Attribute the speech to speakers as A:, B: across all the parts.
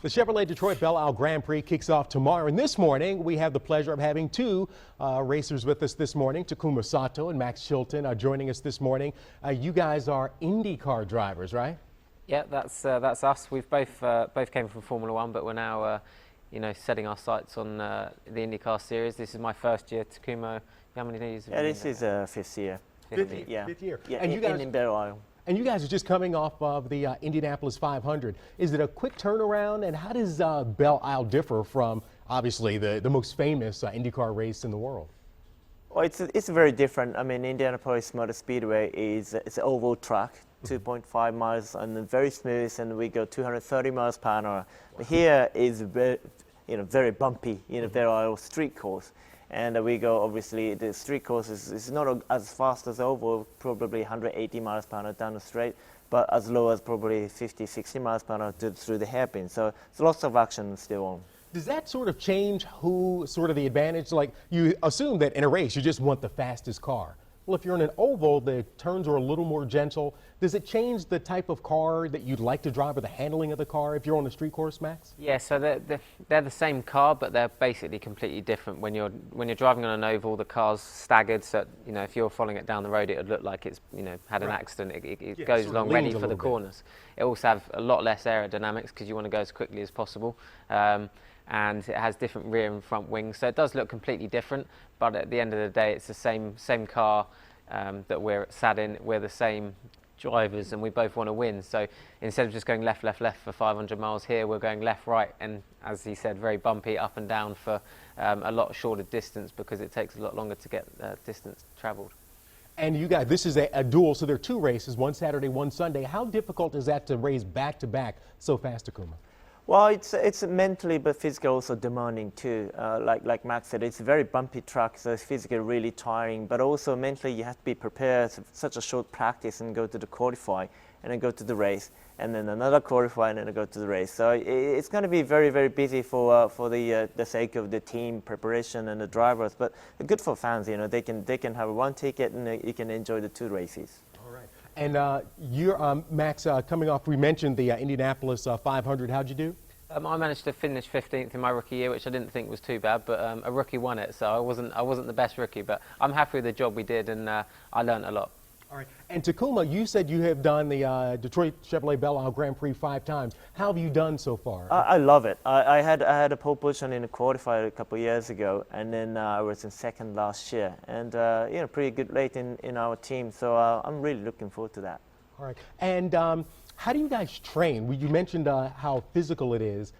A: The Chevrolet Detroit Belle Grand Prix kicks off tomorrow, and this morning we have the pleasure of having two racers with us this morning. Takuma Sato and Max Chilton are joining us this morning. You guys are IndyCar drivers, right?
B: Yeah, that's us. We've both came from Formula One, but we're now setting our sights on the IndyCar series. This is my first year. Takuma, how many years have you been
C: this is fifth year.
A: Fifth year.
C: Yeah,
A: and you guys
C: in Belle.
A: And you guys are just coming off of the Indianapolis 500. Is it a quick turnaround? And how does Belle Isle differ from, obviously, the most famous IndyCar race in the world?
C: Well, it's very different. I mean, Indianapolis Motor Speedway it's an oval track, 2.5 miles, and very smooth, and we go 230 miles per hour. Wow. Here is very bumpy, Belle Isle street course. And we go, obviously, the street course is not as fast as oval, probably 180 miles per hour down the straight, but as low as probably 50, 60 miles per hour through the hairpin. So it's lots of action still on.
A: Does that sort of change the advantage? Like, you assume that in a race you just want the fastest car. Well, if you're in an oval, the turns are a little more gentle. Does it change the type of car that you'd like to drive or the handling of the car if you're on a street course, Max?
B: Yeah, so they're the same car, but they're basically completely different. When you're driving on an oval, the car's staggered, so if you're following it down the road, it would look like it's had an accident. It goes along ready for the corners. It also have a lot less aerodynamics because you want to go as quickly as possible. And it has different rear and front wings, so it does look completely different, but at the end of the day it's the same car that we're sat in. We're the same drivers and we both want to win, so instead of just going left for 500 miles here, we're going left right, and as he said, very bumpy up and down for a lot shorter distance because it takes a lot longer to get distance traveled.
A: And you guys, this is a duel, so there are two races, one Saturday, one Sunday. How difficult is that to race back to back so fast, Takuma?
C: Well, it's mentally but physically also demanding too. Like Max said, it's a very bumpy track, so it's physically really tiring. But also mentally, you have to be prepared for such a short practice and go to the qualify, and then go to the race, and then another qualify, and then go to the race. So it's going to be very, very busy for the sake of the team preparation and the drivers. But good for fans, they can have one ticket and you can enjoy the two races.
A: And you're, Max, coming off, we mentioned the Indianapolis 500. How'd you do?
B: I managed to finish 15th in my rookie year, which I didn't think was too bad, but a rookie won it, so I wasn't the best rookie, but I'm happy with the job we did, and I learned a lot.
A: All right. And Takuma, you said you have done the Detroit Chevrolet Belle Isle Grand Prix 5 times. How have you done so far?
C: I love it. I had a pole position in the qualifier a couple of years ago, and then I was in second last year, and pretty good late in our team. So I'm really looking forward to that.
A: All right. And how do you guys train? You mentioned how physical it is.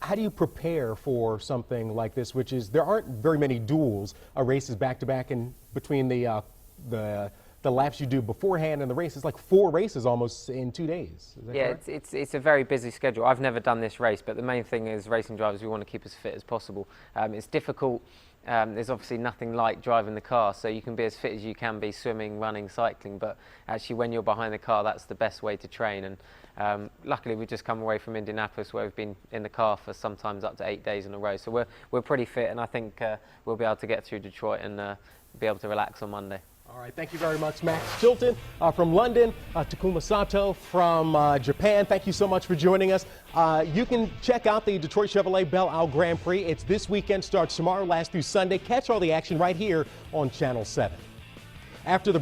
A: How do you prepare for something like this, which is there aren't very many duels, races back to back, and between the laps you do beforehand and the race, it's like 4 races almost in 2 days. Is that correct?
B: It's a very busy schedule. I've never done this race, but the main thing is racing drivers, we want to keep as fit as possible. It's difficult. There's obviously nothing like driving the car, so you can be as fit as you can be swimming, running, cycling, but actually when you're behind the car, that's the best way to train. And luckily we've just come away from Indianapolis where we've been in the car for sometimes up to 8 days in a row, so we're pretty fit, and I think we'll be able to get through Detroit and be able to relax on Monday.
A: All right, thank you very much, Max Chilton from London, Takuma Sato from Japan. Thank you so much for joining us. You can check out the Detroit Chevrolet Belle Isle Grand Prix. It's this weekend, starts tomorrow, lasts through Sunday. Catch all the action right here on Channel 7. After the